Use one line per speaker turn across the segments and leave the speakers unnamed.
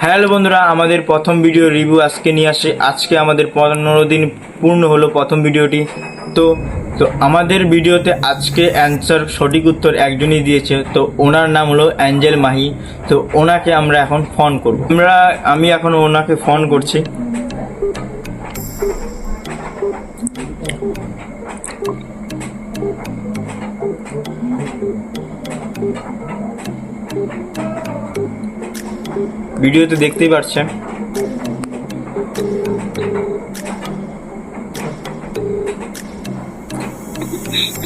Hello বন্ধুরা, আমাদের প্রথম ভিডিও রিভিউ আজকে নিয়ে আসে। আজকে আমাদের 15 দিন পূর্ণ হলো প্রথম ভিডিওটি। তো তো আমাদের ভিডিওতে আজকে অ্যান্সার সঠিক উত্তর একজনই দিয়েছে। তো ওনার নাম হলো অ্যাঞ্জেল মাহি। তো ওনাকে আমরা এখন ফোন করব। আমি এখন ওনাকে ফোন করছি। ভিডিওতে দেখতেই পাচ্ছেন।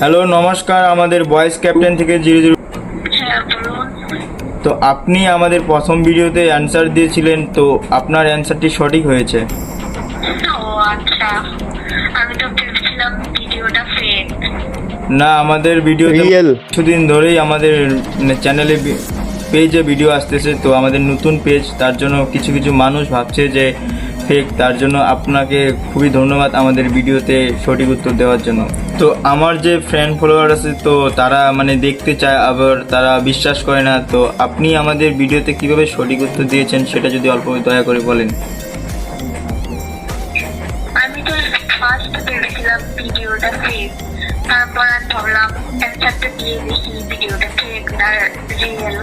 হ্যালো, নমস্কার, আমাদের বয়েস ক্যাপ্টেন থেকে 00। তো আপনি আমাদের প্রথম ভিডিওতে অ্যান্সার দিয়েছিলেন, তো আপনার অ্যান্সারটি সঠিক হয়েছে। না, আমাদের ভিডিও কিছুদিন ধরেই আমাদের চ্যানেলে পেজে ভিডিও আসতেছে। তো আমাদের নতুন পেজ, তার জন্য কিছু কিছু মানুষ ভাবছে যে ফেক। তার জন্য আপনাকে খুবই ধন্যবাদ আমাদের ভিডিওতে সঠিক উত্তর দেওয়ার জন্য। তো আমার যে ফ্রেন্ড ফলোয়ার আছে, তো তারা দেখতে চায়, আবার তারা বিশ্বাস করে না। তো আপনি আমাদের ভিডিওতে কিভাবে সঠিক উত্তর দিয়েছেন সেটা যদি অল্প দয়া করে বলেন।
আমি তো ফার্স্ট ভেবেছিলাম ভিডিওটা ফেক, তারপর আমি ভাবলাম অ্যান্সারটা দিয়ে দেখি ভিডিওটা ফেক না রিয়েল।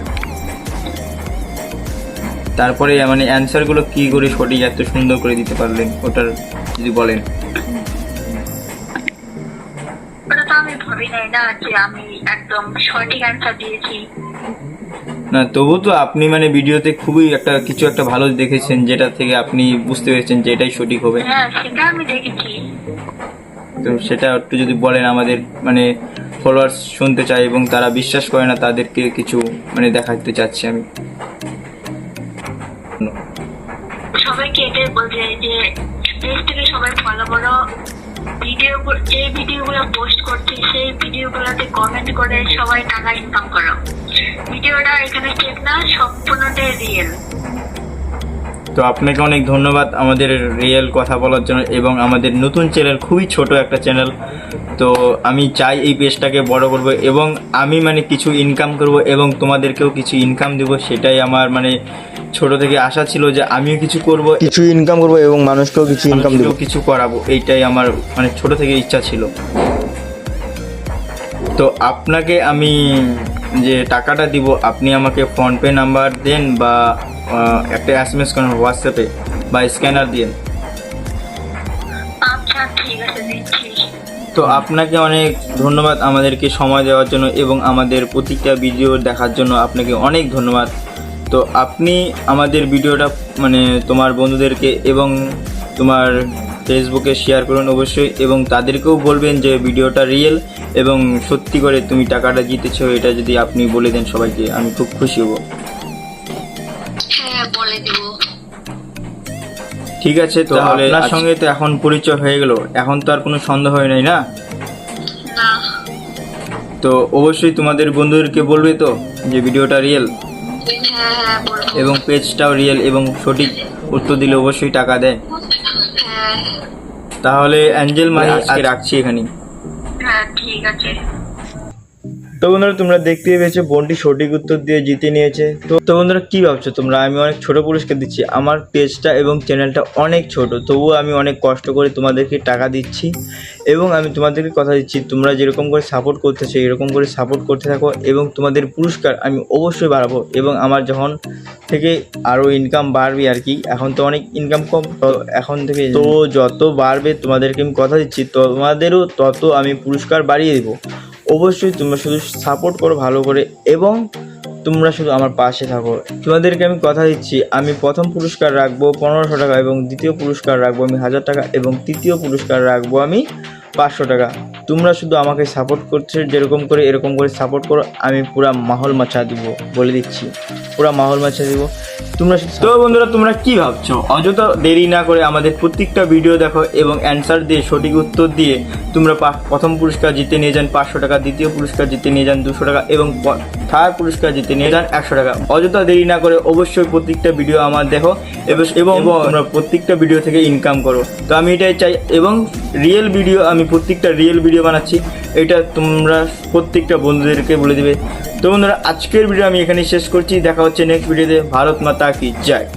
তারপরে অ্যান্সারগুলো কি করে সঠিক এত সুন্দর করে দিতে পারলেন, ওটার যদি বলেন।
ওটা তো আমি ভাবি নাই না যে আমি একদম সঠিক অ্যান্সার দিয়েছি।
না, তবু তো আপনি ভিডিওতে খুবই কিছু একটা ভালো দেখেছেন, যেটা থেকে আপনি বুঝতে পেরেছেন যে এটাই সঠিক হবে।
হ্যাঁ, সেটা আমি দেখেছি।
তো সেটা একটু যদি বলেন, আমাদের ফলোয়ার্স শুনতে চায় এবং তারা বিশ্বাস করে না, তাদেরকে কিছু দেখাতে চাচ্ছি আমি।
সবাইকে এটাই বলতে যে পেজ থেকে সবাই ভালো বড় ভিডিও, যে ভিডিওগুলো পোস্ট করছে সেই ভিডিওগুলোতে কমেন্ট করে সবাই টাকা ইনকাম করো। ভিডিওটা এখানে ঠিক না, সম্পূর্ণটাই রিয়েল।
তো আপনাকে অনেক ধন্যবাদ আমাদের রিয়েল কথা বলার জন্য। এবং আমাদের নতুন চ্যানেল, খুবই ছোট একটা চ্যানেল। তো আমি চাই এই পেজটাকে বড় করব এবং আমি কিছু ইনকাম করব এবং তোমাদেরকেও কিছু ইনকাম দেব। সেটাই আমার ছোট থেকে আশা ছিল যে আমিও কিছু করব,
কিছু ইনকাম করব এবং মানুষকেও কিছু ইনকাম দেব,
কিছু করাবো। এইটাই আমার ছোট থেকে ইচ্ছা ছিল। তো আপনাকে আমি যে টাকাটা দিব, আপনি আমাকে ফোনপে নাম্বার দেন বা একটা SMS করেন হোয়াটসঅ্যাপে, বা স্ক্যানার দিন।
আচ্ছা, ঠিক আছে, দিচ্ছি।
তো আপনাকে অনেক ধন্যবাদ আমাদেরকে সময় দেওয়ার জন্য এবং আমাদের প্রতিটা ভিডিও দেখার জন্য আপনাকে অনেক ধন্যবাদ। তো আপনি আমাদের ভিডিওটা তোমার বন্ধুদেরকে এবং তোমার ফেসবুকে শেয়ার করুন অবশ্যই, এবং তাদেরকেও বলবেন যে ভিডিওটা রিয়েল এবং সত্যি করে তুমি টাকাটা জিতেছো। এটা যদি আপনি বলে দেন সবাইকে, আমি খুব খুশি হব।
হ্যাঁ, বলে দেব।
ঠিক আছে, তো আপনার সঙ্গে তো এখন পরিচয় হয়ে গেল, এখন তো আর কোনো সন্দেহ হয় নাই না?
না।
তো অবশ্যই তোমাদের বন্ধুদেরকে বলবে তো যে ভিডিওটা রিয়েল
হ্যাঁ, বলবো।
এবং পেজটাও রিয়েল এবং সঠিক উত্তর দিলে অবশ্যই টাকা দেয়।
হ্যাঁ।
তাহলে অ্যাঞ্জেল মাহি, আজকে রাখছি এখানে।
হ্যাঁ, ঠিক আছে।
তো বন্ধুরা, তোমরা দেখতেই পেয়েছো বোনটি সঠিক উত্তর দিয়ে জিতে নিয়েছে। তো বন্ধুরা, কি ভাবছো তোমরা? আমি অনেক ছোট পুরস্কার দিচ্ছি। আমার পেজটা এবং চ্যানেলটা অনেক ছোট, তবুও আমি অনেক কষ্ট করে তোমাদেরকে টাকা দিচ্ছি এবং আমি তোমাদেরকে কথা দিচ্ছি, তোমরা যেরকম করে সাপোর্ট করতেছো এরকম করে সাপোর্ট করতে থাকো এবং তোমাদের পুরস্কার আমি অবশ্যই বাড়াবো। এবং আমার যখন থেকে আরও ইনকাম বাড়বে আর কি, এখন তো অনেক ইনকাম কম, তো এখন থেকে তো যত বাড়বে তোমাদেরকে আমি কথা দিচ্ছি, তোমাদেরও তত আমি পুরস্কার বাড়িয়ে দেবো। অবশ্যই তোমরা শুধু সাপোর্ট করো ভালো করে এবং তোমরা শুধু আমার পাশে থাকো। তোমাদেরকে আমি কথা দিচ্ছি, আমি প্রথম পুরস্কার রাখবো 1500 টাকা এবং দ্বিতীয় পুরস্কার রাখবো আমি 1000 টাকা এবং তৃতীয় পুরস্কার রাখবো আমি 500 টাকা। তোমরা শুধু আমাকে সাপোর্ট করছো, যেরকম করে এরকম করে সাপোর্ট করো, আমি পুরা মাহল মাছা দিব, বলে দিচ্ছি, পুরা মাহল মাছা দিব তোমরা। তো বন্ধুরা, তোমরা কি ভাবছো? অযথা দেরি না করে আমাদের প্রত্যেকটা ভিডিও দেখো এবং অ্যান্সার দিয়ে সঠিক উত্তর দিয়ে তোমরা প্রথম পুরস্কার জিতে নিয়ে যান 500 টাকা, দ্বিতীয় পুরস্কার জিতে নিয়ে যান 200 টাকা এবং থার্ড পুরস্কার জিতে নিয়ে যান 100 টাকা। অযথা দেরি না করে অবশ্যই প্রত্যেকটা ভিডিও আমার দেখো এবং তোমরা প্রত্যেকটা ভিডিও থেকে ইনকাম করো। তো আমি এটাই চাই এবং রিয়েল ভিডিও, আমি প্রত্যেকটা রিয়েল ভিডিও বানাচ্ছি, এটা তোমরা প্রত্যেকটা বন্ধুদেরকে বলে দেবে। তো বন্ধুরা, আজকের ভিডিও আমি এখানেই শেষ করছি। দেখা হচ্ছে নেক্সট ভিডিওতে। ভারত মাতা কি জয়।